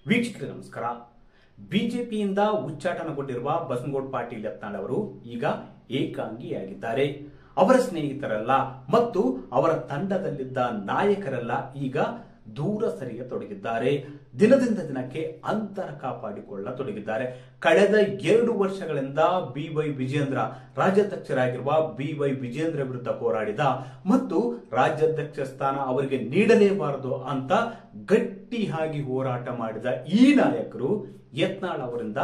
ವೀಕ್ಷಕರೇ ನಮಸ್ಕಾರ. ಬಿಜೆಪಿಯಿಂದ ಉಚ್ಚಾಟನಗೊಂಡಿರುವ ಬಸನಗೌಡ ಪಾಟೀಲ್ ಯತ್ನಾಳ್ ಅವರು ಈಗ ಏಕಾಂಗಿಯಾಗಿದ್ದಾರೆ. ಅವರ ಸ್ನೇಹಿತರೆಲ್ಲ ಮತ್ತು ಅವರ ತಂಡದಲ್ಲಿದ್ದ ನಾಯಕರೆಲ್ಲ ಈಗ ದೂರ ಸರಿಯತೊಡಗಿದ್ದಾರೆ. ದಿನದಿಂದ ದಿನಕ್ಕೆ ಅಂತರ ಕಾಪಾಡಿಕೊಳ್ಳತೊಡಗಿದ್ದಾರೆ. ಕಳೆದ 2 ವರ್ಷಗಳಿಂದ ಬಿವೈ ವಿಜೇಂದ್ರ ರಾಜ್ಯಾಧ್ಯಕ್ಷರಾಗಿರುವ ಬಿವೈ ವಿಜೇಂದ್ರ ವಿರುದ್ಧ ಹೋರಾಡಿದ ಮತ್ತು ರಾಜ್ಯಾಧ್ಯಕ್ಷ ಸ್ಥಾನ ಅವರಿಗೆ ನೀಡಲೇಬಾರದು ಅಂತ ಗಟ್ಟಿಯಾಗಿ ಹೋರಾಟ ಮಾಡಿದ ಈ ನಾಯಕರು ಯತ್ನಾಳ್ ಅವರಿಂದ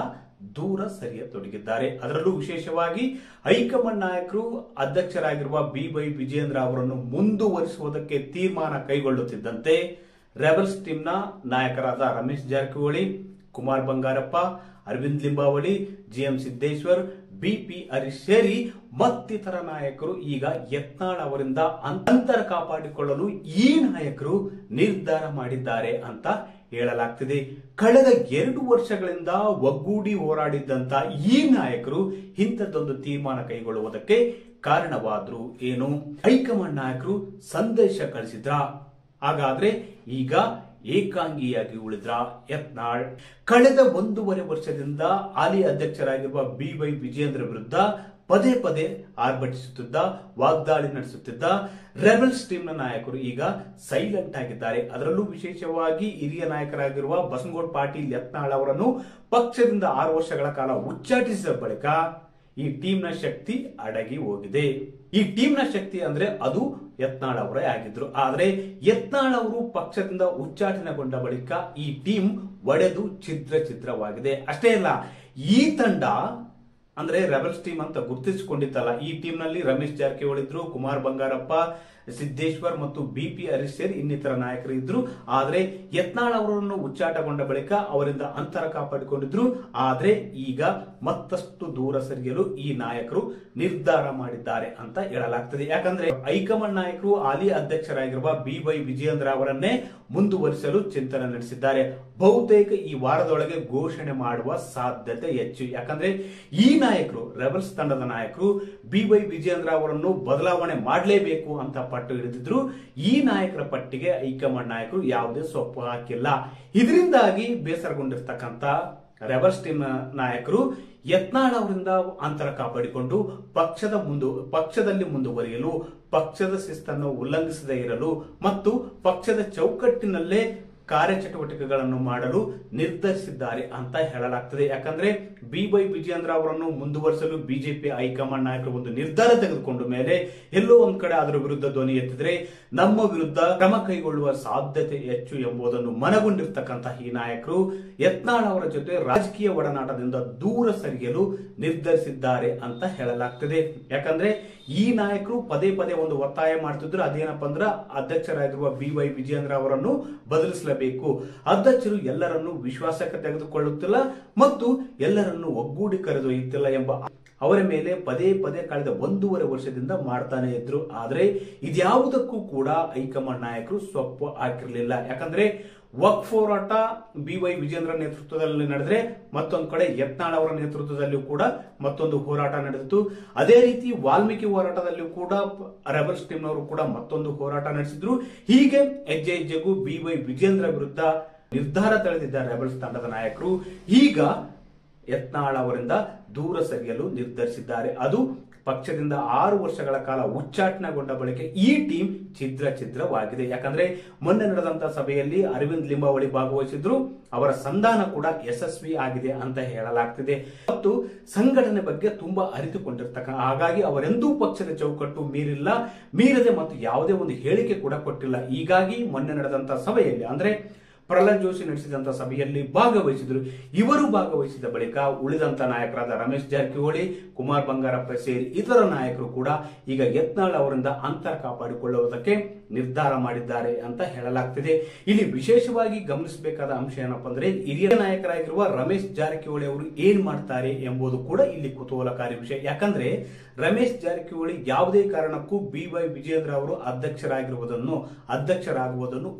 ದೂರ ಸರಿಯತೊಡಗಿದ್ದಾರೆ. ಅದರಲ್ಲೂ ವಿಶೇಷವಾಗಿ ಹೈಕಮಾಂಡ್ ನಾಯಕರು ಅಧ್ಯಕ್ಷರಾಗಿರುವ ಬಿವೈ ವಿಜೇಂದ್ರ ಅವರನ್ನು ಮುಂದುವರಿಸುವುದಕ್ಕೆ ತೀರ್ಮಾನ ಕೈಗೊಳ್ಳುತ್ತಿದ್ದಂತೆ ರೆಬಲ್ಸ್ ಟೀಮ್ನ ನಾಯಕರಾದ ರಮೇಶ್ ಜಾರಕಿಹೊಳಿ, ಕುಮಾರ್ ಬಂಗಾರಪ್ಪ, ಅರವಿಂದ್ ಲಿಂಬಾವಳಿ, ಜಿಎಂ ಸಿದ್ದೇಶ್ವರ್, ಬಿಪಿ ಹರೀಶ್ ಸೇರಿ ಮತ್ತಿತರ ನಾಯಕರು ಈಗ ಯತ್ನಾಳ್ ಅವರಿಂದ ಅಂತರ ಕಾಪಾಡಿಕೊಳ್ಳಲು ಈ ನಾಯಕರು ನಿರ್ಧಾರ ಮಾಡಿದ್ದಾರೆ ಅಂತ ಹೇಳಲಾಗ್ತಿದೆ. ಕಳೆದ 2 ವರ್ಷಗಳಿಂದ ಒಗ್ಗೂಡಿ ಹೋರಾಡಿದ್ದಂತ ಈ ನಾಯಕರು ಇಂಥದ್ದೊಂದು ತೀರ್ಮಾನ ಕೈಗೊಳ್ಳುವುದಕ್ಕೆ ಕಾರಣವಾದ್ರು ಏನು? ಹೈಕಮಾಂಡ್ ನಾಯಕರು ಸಂದೇಶ ಕಳಿಸಿದ್ರ? ಹಾಗಾದ್ರೆ ಈಗ ಏಕಾಂಗಿಯಾಗಿ ಉಳಿದ್ರ ಯತ್ನಾಳ್? ಕಳೆದ 1.5 ವರ್ಷದಿಂದ ಹಾಲಿ ಅಧ್ಯಕ್ಷರಾಗಿರುವ ಬಿವೈ ವಿಜೇಂದ್ರ ವಿರುದ್ಧ ಪದೇ ಪದೇ ಆರ್ಭಟಿಸುತ್ತಿದ್ದ, ವಾಗ್ದಾಳಿ ನಡೆಸುತ್ತಿದ್ದ ರೆಬಲ್ಸ್ ಟೀಮ್ನ ನಾಯಕರು ಈಗ ಸೈಲೆಂಟ್ ಆಗಿದ್ದಾರೆ. ಅದರಲ್ಲೂ ವಿಶೇಷವಾಗಿ ಹಿರಿಯ ನಾಯಕರಾಗಿರುವ ಬಸನಗೌಡ ಪಾಟೀಲ್ ಯತ್ನಾಳ್ ಅವರನ್ನು ಪಕ್ಷದಿಂದ 6 ವರ್ಷಗಳ ಕಾಲ ಉಚ್ಚಾಟಿಸಿದ ಬಳಿಕ ಈ ಟೀಮ್ನ ಶಕ್ತಿ ಅಡಗಿ ಹೋಗಿದೆ. ಈ ಟೀಮ್ನ ಶಕ್ತಿ ಅಂದ್ರೆ ಅದು ಯತ್ನಾಳ್ ಅವರೇ ಆಗಿದ್ರು. ಆದ್ರೆ ಯತ್ನಾಳ್ ಅವರು ಪಕ್ಷದಿಂದ ಉಚ್ಚಾಟನೆಗೊಂಡ ಬಳಿಕ ಈ ಟೀಮ್ ಒಡೆದು ಛಿದ್ರವಾಗಿದೆ. ಅಷ್ಟೇ ಅಲ್ಲ, ಈ ತಂಡ ಅಂದ್ರೆ ರೆಬಲ್ಸ್ ಟೀಮ್ ಅಂತ ಗುರುತಿಸಿಕೊಂಡಿತ್ತಲ್ಲ, ಈ ಟೀಮ್ ನಲ್ಲಿ ರಮೇಶ್ ಜಾರಕಿಹೊಳಿ ಇದ್ರು, ಕುಮಾರ್ ಬಂಗಾರಪ್ಪ, ಸಿದ್ದೇಶ್ವರ್ ಮತ್ತು ಬಿಪಿ ಹರೀಶ್ ಸೇರಿ ಇನ್ನಿತರ ನಾಯಕರು ಇದ್ರು. ಆದ್ರೆ ಯತ್ನಾಳ್ ಅವರನ್ನು ಉಚ್ಚಾಟಗೊಂಡ ಬಳಿಕ ಅವರಿಂದ ಅಂತರ ಕಾಪಾಡಿಕೊಂಡಿದ್ರು. ಆದ್ರೆ ಈಗ ಮತ್ತಷ್ಟು ದೂರ ಸರಿಯಲು ಈ ನಾಯಕರು ನಿರ್ಧಾರ ಮಾಡಿದ್ದಾರೆ ಅಂತ ಹೇಳಲಾಗ್ತದೆ. ಯಾಕಂದ್ರೆ ಹೈಕಮಾಂಡ್ ನಾಯಕರು ಹಾಲಿ ಅಧ್ಯಕ್ಷರಾಗಿರುವ ಬಿವೈ ವಿಜೇಂದ್ರ ಅವರನ್ನೇ ಮುಂದುವರಿಸಲು ಚಿಂತನೆ ನಡೆಸಿದ್ದಾರೆ. ಬಹುತೇಕ ಈ ವಾರದೊಳಗೆ ಘೋಷಣೆ ಮಾಡುವ ಸಾಧ್ಯತೆ ಹೆಚ್ಚು. ಯಾಕಂದ್ರೆ ಈ ನಾಯಕರು, ರೆಬಲ್ಸ್ ತಂಡದ ನಾಯಕರು ಬಿವೈ ವಿಜೇಂದ್ರ ಅವರನ್ನು ಬದಲಾವಣೆ ಮಾಡಲೇಬೇಕು ಅಂತ ಪಟ್ಟು ಹಿಡಿದಿದ್ರು. ಈ ನಾಯಕರ ಪಟ್ಟಿಗೆ ಹೈಕಮಾಂಡ್ ನಾಯಕರು ಯಾವುದೇ ಸೊಪ್ಪು ಹಾಕಿಲ್ಲ. ಇದರಿಂದಾಗಿ ಬೇಸರಗೊಂಡಿರ್ತಕ್ಕಂಥ ರೆಬಲ್ಸ್ ಟೀಮ್ ನಾಯಕರು ಯತ್ನಾಳ್ ಅವರಿಂದ ಅಂತರ ಕಾಪಾಡಿಕೊಂಡು ಪಕ್ಷದಲ್ಲಿ ಮುಂದುವರಿಯಲು, ಪಕ್ಷದ ಶಿಸ್ತನ್ನು ಉಲ್ಲಂಘಿಸದೇ ಇರಲು ಮತ್ತು ಪಕ್ಷದ ಚೌಕಟ್ಟಿನಲ್ಲೇ ಕಾರ್ಯಚಟುವಟಿಕೆಗಳನ್ನು ಮಾಡಲು ನಿರ್ಧರಿಸಿದ್ದಾರೆ ಅಂತ ಹೇಳಲಾಗ್ತದೆ. ಯಾಕಂದ್ರೆ ಬಿವೈ ವಿಜೇಂದ್ರ ಅವರನ್ನು ಮುಂದುವರಿಸಲು ಬಿಜೆಪಿ ಹೈಕಮಾಂಡ್ ನಾಯಕರು ಒಂದು ನಿರ್ಧಾರ ತೆಗೆದುಕೊಂಡ ಮೇಲೆ ಎಲ್ಲೋ ಒಂದ್ ಕಡೆ ಅದರ ವಿರುದ್ಧ ಧ್ವನಿ ಎತ್ತಿದ್ರೆ ನಮ್ಮ ವಿರುದ್ಧ ಕ್ರಮ ಕೈಗೊಳ್ಳುವ ಸಾಧ್ಯತೆ ಹೆಚ್ಚು ಎಂಬುದನ್ನು ಮನಗೊಂಡಿರ್ತಕ್ಕಂತಹ ಈ ನಾಯಕರು ಯತ್ನಾಳ್ ಅವರ ಜೊತೆ ರಾಜಕೀಯ ಒಡನಾಟದಿಂದ ದೂರ ಸರಿಯಲು ನಿರ್ಧರಿಸಿದ್ದಾರೆ ಅಂತ ಹೇಳಲಾಗ್ತದೆ. ಯಾಕಂದ್ರೆ ಈ ನಾಯಕರು ಪದೇ ಪದೇ ಒಂದು ಒತ್ತಾಯ ಮಾಡ್ತಿದ್ರು. ಅದೇನಪ್ಪ ಅಂದ್ರ ಅಧ್ಯಕ್ಷರಾಗಿರುವ ಬಿವೈ ವಿಜೇಂದ್ರ ಅವರನ್ನು ಬದಲಿಸಲೇಬೇಕು, ಅಧ್ಯಕ್ಷರು ಎಲ್ಲರನ್ನು ವಿಶ್ವಾಸಕ್ಕೆ ತೆಗೆದುಕೊಳ್ಳುತ್ತಿಲ್ಲ ಮತ್ತು ಎಲ್ಲರನ್ನು ಒಗ್ಗೂಡಿ ಕರೆದೊಯ್ಯುತ್ತಿಲ್ಲ ಎಂಬ ಅವರ ಮೇಲೆ ಪದೇ ಪದೇ ಕಳೆದ 1.5 ವರ್ಷದಿಂದ ಮಾಡ್ತಾನೆ ಇದ್ರು. ಆದ್ರೆ ಇದ್ಯಾವುದಕ್ಕೂ ಕೂಡ ಹೈಕಮಾಂಡ್ ನಾಯಕರು ಸೊಪ್ಪು ಹಾಕಿರಲಿಲ್ಲ. ಯಾಕಂದ್ರೆ ವಕ್ಫ್ ಹೋರಾಟ ಬಿವೈ ವಿಜೇಂದ್ರ ನೇತೃತ್ವದಲ್ಲಿ ನಡೆದ್ರೆ ಮತ್ತೊಂದು ಕಡೆ ಯತ್ನಾಳ್ ಅವರ ನೇತೃತ್ವದಲ್ಲಿಯೂ ಕೂಡ ಮತ್ತೊಂದು ಹೋರಾಟ ನಡೆದಿತ್ತು. ಅದೇ ರೀತಿ ವಾಲ್ಮೀಕಿ ಹೋರಾಟದಲ್ಲಿಯೂ ಕೂಡ ರೆಬಲ್ಸ್ ಟೀಮ್ನವರು ಕೂಡ ಮತ್ತೊಂದು ಹೋರಾಟ ನಡೆಸಿದ್ರು. ಹೀಗೆ ಹೆಜ್ಜೆ ಹೆಜ್ಜೆಗೂ ಬಿವೈ ವಿಜೇಂದ್ರ ವಿರುದ್ಧ ನಿರ್ಧಾರ ತಳೆದಿದ್ದ ರೆಬಲ್ಸ್ ತಂಡದ ನಾಯಕರು ಈಗ ಯತ್ನಾಳ್ ಅವರಿಂದ ದೂರ ಸರಿಯಲು ನಿರ್ಧರಿಸಿದ್ದಾರೆ. ಅದು ಪಕ್ಷದಿಂದ 6 ವರ್ಷಗಳ ಕಾಲ ಉಚ್ಚಾಟನೆಗೊಂಡ ಬಳಿಕ ಈ ಟೀಮ್ ಛಿದ್ರವಾಗಿದೆ. ಯಾಕಂದ್ರೆ ಮೊನ್ನೆ ನಡೆದಂತಹ ಸಭೆಯಲ್ಲಿ ಅರವಿಂದ್ ಲಿಂಬಾವಳಿ ಭಾಗವಹಿಸಿದ್ರು. ಅವರ ಸಂಧಾನ ಕೂಡ ಯಶಸ್ವಿ ಆಗಿದೆ ಅಂತ ಹೇಳಲಾಗ್ತಿದೆ ಮತ್ತು ಸಂಘಟನೆ ಬಗ್ಗೆ ತುಂಬಾ ಅರಿತುಕೊಂಡಿರ್ತಕ್ಕ, ಹಾಗಾಗಿ ಅವರೆಂದೂ ಪಕ್ಷದ ಚೌಕಟ್ಟು ಮೀರದೆ ಮತ್ತು ಯಾವುದೇ ಒಂದು ಹೇಳಿಕೆ ಕೂಡ ಕೊಟ್ಟಿಲ್ಲ. ಹೀಗಾಗಿ ಮೊನ್ನೆ ನಡೆದಂತಹ ಸಭೆಯಲ್ಲಿ ಅಂದ್ರೆ ಪ್ರಹ್ಲಾದ್ ಜೋಶಿ ನಡೆಸಿದಂತ ಸಭೆಯಲ್ಲಿ ಭಾಗವಹಿಸಿದ್ರು. ಇವರು ಭಾಗವಹಿಸಿದ ಬಳಿಕ ಉಳಿದಂತ ನಾಯಕರಾದ ರಮೇಶ್ ಜಾರಕಿಹೊಳಿ, ಕುಮಾರ್ ಬಂಗಾರಪ್ಪ ಸೇರಿ ಇತರ ನಾಯಕರು ಕೂಡ ಈಗ ಯತ್ನಾಳ್ ಅವರಿಂದ ಅಂತರ ಕಾಪಾಡಿಕೊಳ್ಳುವುದಕ್ಕೆ ನಿರ್ಧಾರ ಮಾಡಿದ್ದಾರೆ ಅಂತ ಹೇಳಲಾಗ್ತಿದೆ. ಇಲ್ಲಿ ವಿಶೇಷವಾಗಿ ಗಮನಿಸಬೇಕಾದ ಅಂಶ ಏನಪ್ಪಾ ಅಂದ್ರೆ ಹಿರಿಯ ನಾಯಕರಾಗಿರುವ ರಮೇಶ್ ಜಾರಕಿಹೊಳಿ ಅವರು ಏನ್ ಮಾಡ್ತಾರೆ ಎಂಬುದು ಕೂಡ ಇಲ್ಲಿ ಕುತೂಹಲಕಾರಿ ವಿಷಯ. ಯಾಕಂದ್ರೆ ರಮೇಶ್ ಜಾರಕಿಹೊಳಿ ಯಾವುದೇ ಕಾರಣಕ್ಕೂ ಬಿವೈ ವಿಜೇಂದ್ರ ಅವರು ಅಧ್ಯಕ್ಷರಾಗುವುದನ್ನು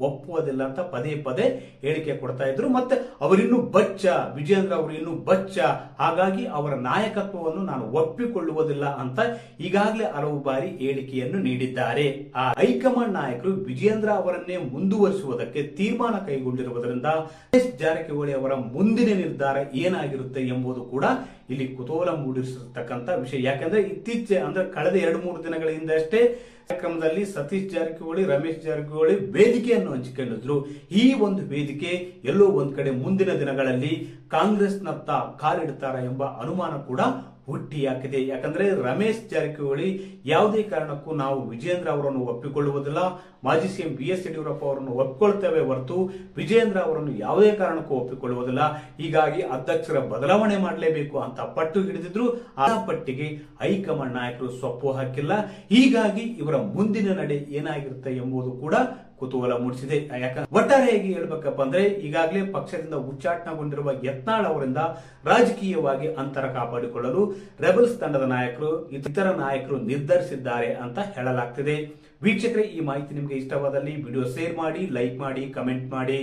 ಒಪ್ಪುವುದಿಲ್ಲ ಅಂತ ಪದೇ ಪದೇ ಹೇಳಿಕೆ ಕೊಡ್ತಾ ಇದ್ರು. ಮತ್ತೆ ಅವರಿನ್ನು ವಿಜೇಂದ್ರ ಅವರು ಇನ್ನು ಹಾಗಾಗಿ ಅವರ ನಾಯಕತ್ವವನ್ನು ನಾನು ಒಪ್ಪಿಕೊಳ್ಳುವುದಿಲ್ಲ ಅಂತ ಈಗಾಗಲೇ ಹಲವು ಬಾರಿ ಹೇಳಿಕೆಯನ್ನು ನೀಡಿದ್ದಾರೆ. ಆ ಹೈಕಮಾಂಡ್ ನಾಯಕರು ವಿಜೇಂದ್ರ ಅವರನ್ನೇ ಮುಂದುವರಿಸುವುದಕ್ಕೆ ತೀರ್ಮಾನ ಕೈಗೊಂಡಿರುವುದರಿಂದ ರಮೇಶ್ ಜಾರಕಿಹೊಳಿ ಅವರ ಮುಂದಿನ ನಿರ್ಧಾರ ಏನಾಗಿರುತ್ತೆ ಎಂಬುದು ಕೂಡ ಇಲ್ಲಿ ಕುತೂಹಲ ಮೂಡಿಸಿರ್ತಕ್ಕಂಥ ವಿಷಯ. ಯಾಕಂದ್ರೆ ಅಂದ್ರೆ ಕಳೆದ 2-3 ದಿನಗಳ ಹಿಂದಷ್ಟೇ ಕಾರ್ಯಕ್ರಮದಲ್ಲಿ ಸತೀಶ್ ಜಾರಕಿಹೊಳಿ, ರಮೇಶ್ ಜಾರಕಿಹೊಳಿ ವೇದಿಕೆಯನ್ನು ಹಂಚಿಕೊಂಡಿದ್ರು. ಈ ಒಂದು ವೇದಿಕೆ ಎಲ್ಲೋ ಒಂದ್ ಕಡೆ ಮುಂದಿನ ದಿನಗಳಲ್ಲಿ ಕಾಂಗ್ರೆಸ್ನತ್ತ ಕಾಲಿಡ್ತಾರ ಎಂಬ ಅನುಮಾನ ಕೂಡ ಹುಟ್ಟಿಯಾಕಿದೆ. ಯಾಕಂದ್ರೆ ರಮೇಶ್ ಜಾರಕಿಹೊಳಿ ಯಾವುದೇ ಕಾರಣಕ್ಕೂ ನಾವು ವಿಜೇಂದ್ರ ಅವರನ್ನು ಒಪ್ಪಿಕೊಳ್ಳುವುದಿಲ್ಲ, ಮಾಜಿ ಸಿಎಂ BS ಯಡಿಯೂರಪ್ಪ ಅವರನ್ನು ಒಪ್ಪಿಕೊಳ್ತೇವೆ ಹೊರತು ವಿಜೇಂದ್ರ ಅವರನ್ನು ಯಾವುದೇ ಕಾರಣಕ್ಕೂ ಒಪ್ಪಿಕೊಳ್ಳುವುದಿಲ್ಲ. ಹೀಗಾಗಿ ಅಧ್ಯಕ್ಷರ ಬದಲಾವಣೆ ಮಾಡಲೇಬೇಕು ಅಂತ ಪಟ್ಟು ಹಿಡಿದಿದ್ರು. ಆ ಪಟ್ಟಿಗೆ ಹೈಕಮಾಂಡ್ ನಾಯಕರು ಸೊಪ್ಪು ಹಾಕಿಲ್ಲ. ಹೀಗಾಗಿ ಇವರ ಮುಂದಿನ ನಡೆ ಏನಾಗಿರುತ್ತೆ ಎಂಬುದು ಕೂಡ ಕುತೂಹಲ ಮೂಡಿಸಿದೆ. ಯಾಕಂದ್ರೆ ಒಟ್ಟಾರೆಯಾಗಿ ಹೇಳ್ಬೇಕಪ್ಪ ಅಂದ್ರೆ ಈಗಾಗಲೇ ಪಕ್ಷದಿಂದ ಉಚ್ಚಾಟನೆಗೊಂಡಿರುವ ಯತ್ನಾಳ್ ಅವರಿಂದ ರಾಜಕೀಯವಾಗಿ ಅಂತರ ಕಾಪಾಡಿಕೊಳ್ಳಲು ರೆಬಲ್ಸ್ ತಂಡದ ನಾಯಕರು ಇತರ ನಾಯಕರು ನಿರ್ಧರಿಸಿದ್ದಾರೆ ಅಂತ ಹೇಳಲಾಗ್ತಿದೆ. ವೀಕ್ಷಕರೇ, ಈ ಮಾಹಿತಿ ನಿಮಗೆ ಇಷ್ಟವಾದಲ್ಲಿ ವಿಡಿಯೋ ಶೇರ್ ಮಾಡಿ, ಲೈಕ್ ಮಾಡಿ, ಕಮೆಂಟ್ ಮಾಡಿ.